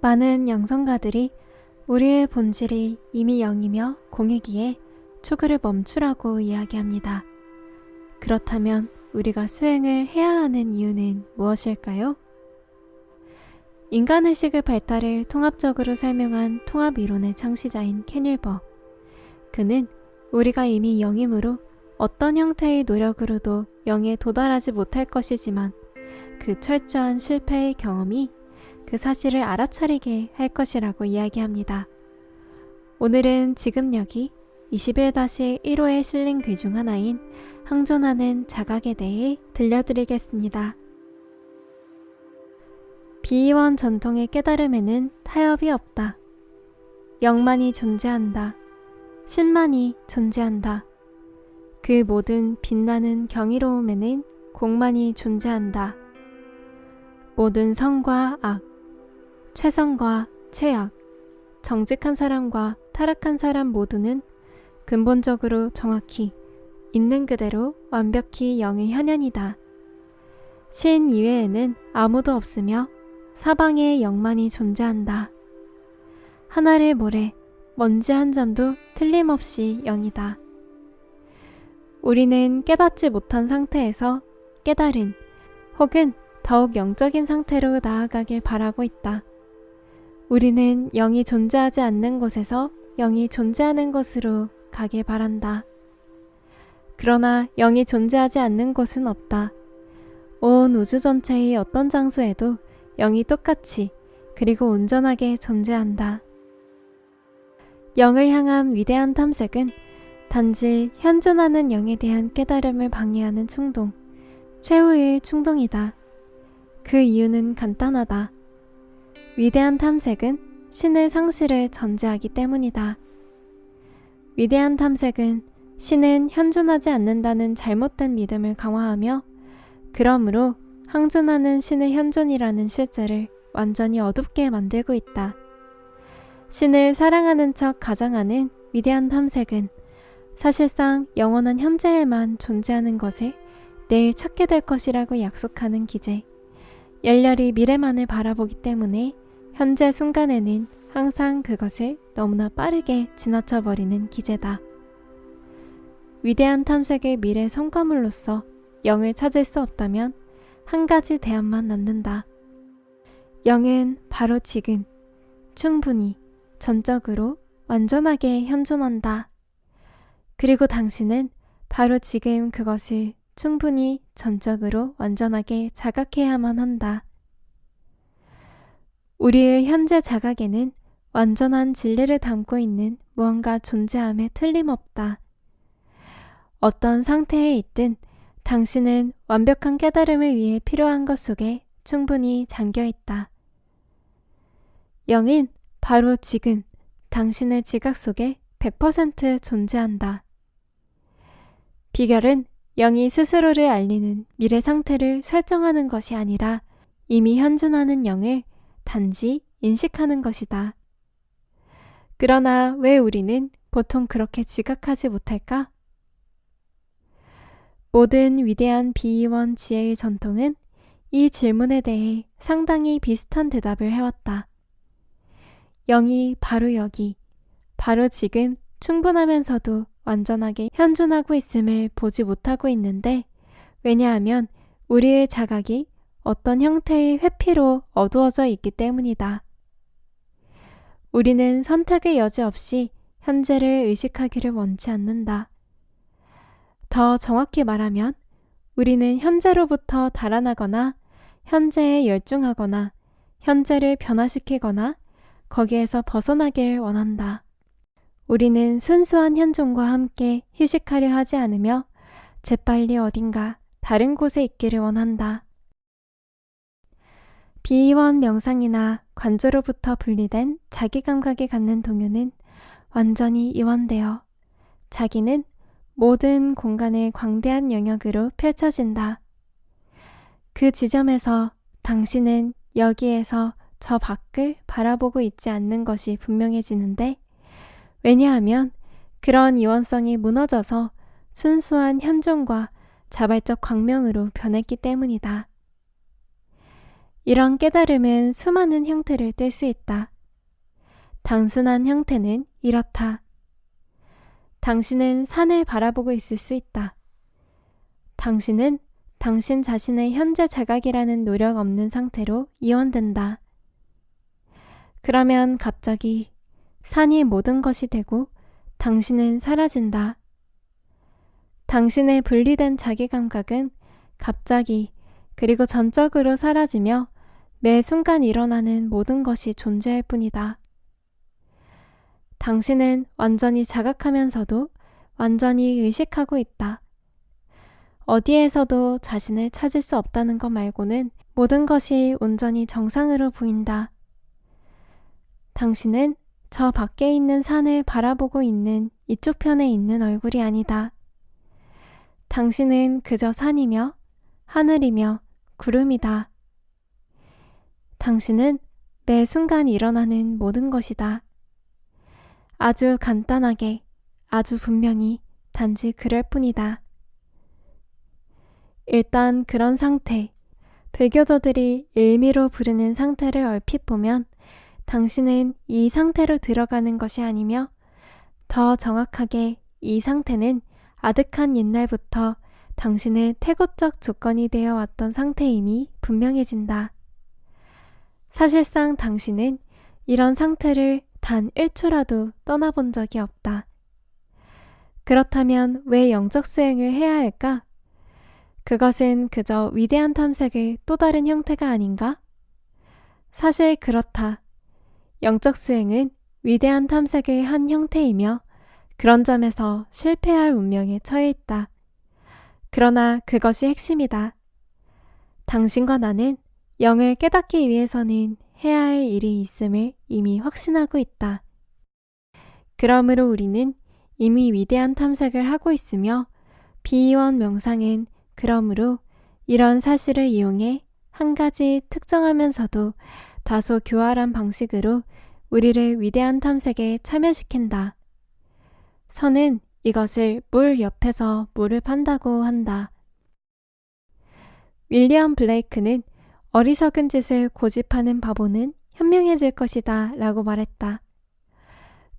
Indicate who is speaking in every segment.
Speaker 1: 많은 영성가들이 우리의 본질이 이미 영이며 공이기에 추구를 멈추라고 이야기합니다. 그렇다면 우리가 수행을 해야 하는 이유는 무엇일까요? 인간의식의 발달을 통합적으로 설명한 통합이론의 창시자인 켄 윌버. 그는 우리가 이미 영이므로 어떤 형태의 노력으로도 영에 도달하지 못할 것이지만 그 철저한 실패의 경험이 그 사실을 알아차리게 할 것이라고 이야기합니다. 오늘은 지금 여기 21-1호에 실린 글 중 하나인 항존하는 자각에 대해 들려드리겠습니다. 비이원 전통의 깨달음에는 타협이 없다. 영만이 존재한다. 신만이 존재한다. 그 모든 빛나는 경이로움에는 공만이 존재한다. 모든 선과 악, 최선과 최악, 정직한 사람과 타락한 사람 모두는 근본적으로 정확히 있는 그대로 완벽히 영의 현현이다. 신 이외에는 아무도 없으며 사방에 영만이 존재한다. 하나를 모래, 먼지 한 점도 틀림없이 영이다. 우리는 깨닫지 못한 상태에서 깨달은 혹은 더욱 영적인 상태로 나아가길 바라고 있다. 우리는 영이 존재하지 않는 곳에서 영이 존재하는 곳으로 가길 바란다. 그러나 영이 존재하지 않는 곳은 없다. 온 우주 전체의 어떤 장소에도 영이 똑같이 그리고 온전하게 존재한다. 영을 향한 위대한 탐색은 단지 현존하는 영에 대한 깨달음을 방해하는 충동, 최후의 충동이다. 그 이유는 간단하다. 위대한 탐색은 신의 상실을 전제하기 때문이다. 위대한 탐색은 신은 현존하지 않는다는 잘못된 믿음을 강화하며 그러므로 항존하는 신의 현존이라는 실제를 완전히 어둡게 만들고 있다. 신을 사랑하는 척 가장하는 위대한 탐색은 사실상 영원한 현재에만 존재하는 것을 내일 찾게 될 것이라고 약속하는 기제, 열렬히 미래만을 바라보기 때문에 현재 순간에는 항상 그것을 너무나 빠르게 지나쳐버리는 기제다. 위대한 탐색의 미래 성과물로서 영을 찾을 수 없다면 한 가지 대안만 남는다. 영은 바로 지금, 충분히, 전적으로, 완전하게 현존한다. 그리고 당신은 바로 지금 그것을 충분히, 전적으로, 완전하게 자각해야만 한다. 우리의 현재 자각에는 완전한 진리를 담고 있는 무언가 존재함에 틀림없다. 어떤 상태에 있든 당신은 완벽한 깨달음을 위해 필요한 것 속에 충분히 잠겨있다. 영은 바로 지금 당신의 지각 속에 100% 존재한다. 비결은 영이 스스로를 알리는 미래 상태를 설정하는 것이 아니라 이미 현존하는 영을 단지 인식하는 것이다. 그러나 왜 우리는 보통 그렇게 지각하지 못할까? 모든 위대한 비이원 지혜의 전통은 이 질문에 대해 상당히 비슷한 대답을 해왔다. 영이 바로 여기, 바로 지금 충분하면서도 완전하게 현존하고 있음을 보지 못하고 있는데 왜냐하면 우리의 자각이 어떤 형태의 회피로 어두워져 있기 때문이다. 우리는 선택의 여지 없이 현재를 의식하기를 원치 않는다. 더 정확히 말하면 우리는 현재로부터 달아나거나 현재에 열중하거나 현재를 변화시키거나 거기에서 벗어나길 원한다. 우리는 순수한 현존과 함께 휴식하려 하지 않으며 재빨리 어딘가 다른 곳에 있기를 원한다. 비이원 명상이나 관조로부터 분리된 자기 감각이 갖는 동요는 완전히 이완되어 자기는 모든 공간의 광대한 영역으로 펼쳐진다. 그 지점에서 당신은 여기에서 저 밖을 바라보고 있지 않는 것이 분명해지는데 왜냐하면 그런 이원성이 무너져서 순수한 현존과 자발적 광명으로 변했기 때문이다. 이런 깨달음은 수많은 형태를 띨 수 있다. 단순한 형태는 이렇다. 당신은 산을 바라보고 있을 수 있다. 당신은 당신 자신의 현재 자각이라는 노력 없는 상태로 이완된다. 그러면 갑자기 산이 모든 것이 되고 당신은 사라진다. 당신의 분리된 자기 감각은 갑자기 그리고 전적으로 사라지며 매 순간 일어나는 모든 것이 존재할 뿐이다. 당신은 완전히 자각하면서도 완전히 의식하고 있다. 어디에서도 자신을 찾을 수 없다는 것 말고는 모든 것이 온전히 정상으로 보인다. 당신은 저 밖에 있는 산을 바라보고 있는 이쪽 편에 있는 얼굴이 아니다. 당신은 그저 산이며 하늘이며 구름이다. 당신은 매 순간 일어나는 모든 것이다. 아주 간단하게, 아주 분명히 단지 그럴 뿐이다. 일단 그런 상태, 불교도들이 일미로 부르는 상태를 얼핏 보면 당신은 이 상태로 들어가는 것이 아니며 더 정확하게 이 상태는 아득한 옛날부터 당신의 태고적 조건이 되어 왔던 상태임이 분명해진다. 사실상 당신은 이런 상태를 단 1초라도 떠나본 적이 없다. 그렇다면 왜 영적 수행을 해야 할까? 그것은 그저 위대한 탐색의 또 다른 형태가 아닌가? 사실 그렇다. 영적 수행은 위대한 탐색의 한 형태이며 그런 점에서 실패할 운명에 처해 있다. 그러나 그것이 핵심이다. 당신과 나는 영을 깨닫기 위해서는 해야 할 일이 있음을 이미 확신하고 있다. 그러므로 우리는 이미 위대한 탐색을 하고 있으며 비이원 명상은 그러므로 이런 사실을 이용해 한 가지 특정하면서도 다소 교활한 방식으로 우리를 위대한 탐색에 참여시킨다. 선은 이것을 물 옆에서 물을 판다고 한다. 윌리엄 블레이크는 어리석은 짓을 고집하는 바보는 현명해질 것이다 라고 말했다.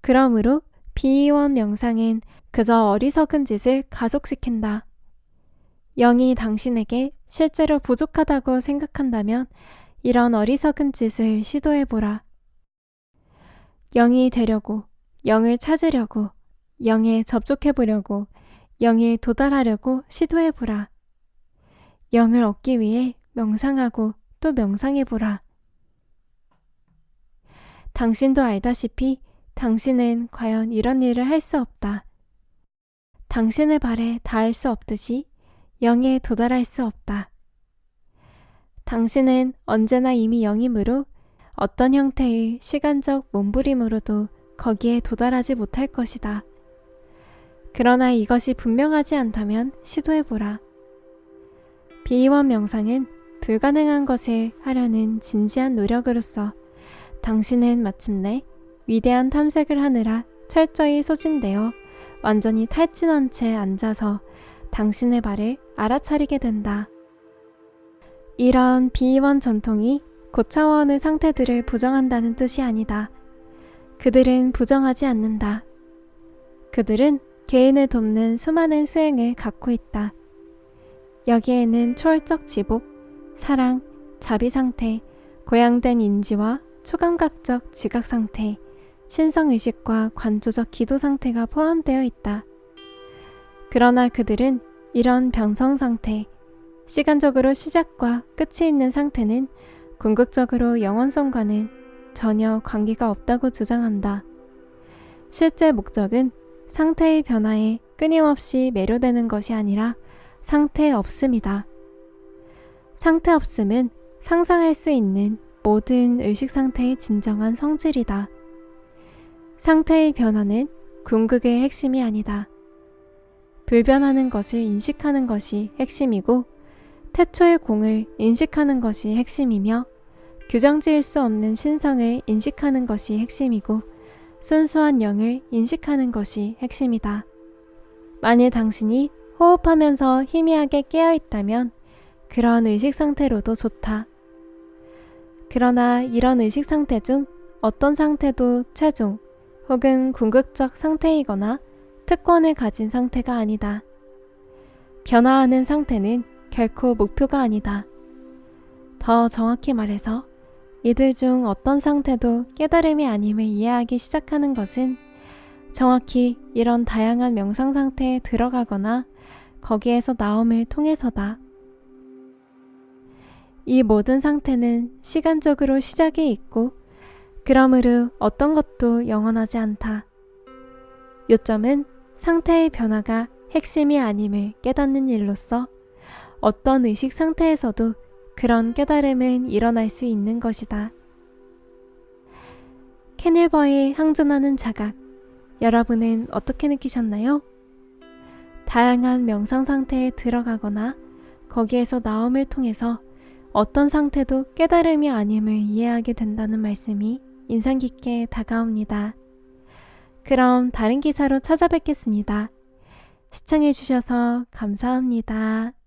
Speaker 1: 그러므로 비이원 명상은 그저 어리석은 짓을 가속시킨다. 영이 당신에게 실제로 부족하다고 생각한다면 이런 어리석은 짓을 시도해보라. 영이 되려고, 영을 찾으려고, 영에 접촉해보려고, 영에 도달하려고 시도해보라. 영을 얻기 위해 명상하고 또 명상해보라. 당신도 알다시피 당신은 과연 이런 일을 할 수 없다. 당신의 발에 닿을 수 없듯이 영에 도달할 수 없다. 당신은 언제나 이미 영이므로 어떤 형태의 시간적 몸부림으로도 거기에 도달하지 못할 것이다. 그러나 이것이 분명하지 않다면 시도해보라. 비이원 명상은 불가능한 것을 하려는 진지한 노력으로서 당신은 마침내 위대한 탐색을 하느라 철저히 소진되어 완전히 탈진한 채 앉아서 당신의 발을 알아차리게 된다. 이런 비이원 전통이 고차원의 상태들을 부정한다는 뜻이 아니다. 그들은 부정하지 않는다. 그들은 개인을 돕는 수많은 수행을 갖고 있다. 여기에는 초월적 지복, 사랑, 자비 상태, 고양된 인지와 초감각적 지각 상태, 신성의식과 관조적 기도 상태가 포함되어 있다. 그러나 그들은 이런 병성 상태, 시간적으로 시작과 끝이 있는 상태는 궁극적으로 영원성과는 전혀 관계가 없다고 주장한다. 실제 목적은 상태의 변화에 끊임없이 매료되는 것이 아니라 상태 없음이다. 상태 없음은 상상할 수 있는 모든 의식 상태의 진정한 성질이다. 상태의 변화는 궁극의 핵심이 아니다. 불변하는 것을 인식하는 것이 핵심이고 태초의 공을 인식하는 것이 핵심이며 규정지을 수 없는 신성을 인식하는 것이 핵심이고 순수한 영을 인식하는 것이 핵심이다. 만일 당신이 호흡하면서 희미하게 깨어있다면 그런 의식 상태로도 좋다. 그러나 이런 의식 상태 중 어떤 상태도 최종 혹은 궁극적 상태이거나 특권을 가진 상태가 아니다. 변화하는 상태는 결코 목표가 아니다. 더 정확히 말해서 이들 중 어떤 상태도 깨달음이 아님을 이해하기 시작하는 것은 정확히 이런 다양한 명상 상태에 들어가거나 거기에서 나옴을 통해서다. 이 모든 상태는 시간적으로 시작이 있고 그러므로 어떤 것도 영원하지 않다. 요점은 상태의 변화가 핵심이 아님을 깨닫는 일로서 어떤 의식 상태에서도 그런 깨달음은 일어날 수 있는 것이다. 켄 윌버의 항존하는 자각, 여러분은 어떻게 느끼셨나요? 다양한 명상 상태에 들어가거나 거기에서 나옴을 통해서 어떤 상태도 깨달음이 아님을 이해하게 된다는 말씀이 인상 깊게 다가옵니다. 그럼 다른 기사로 찾아뵙겠습니다. 시청해주셔서 감사합니다.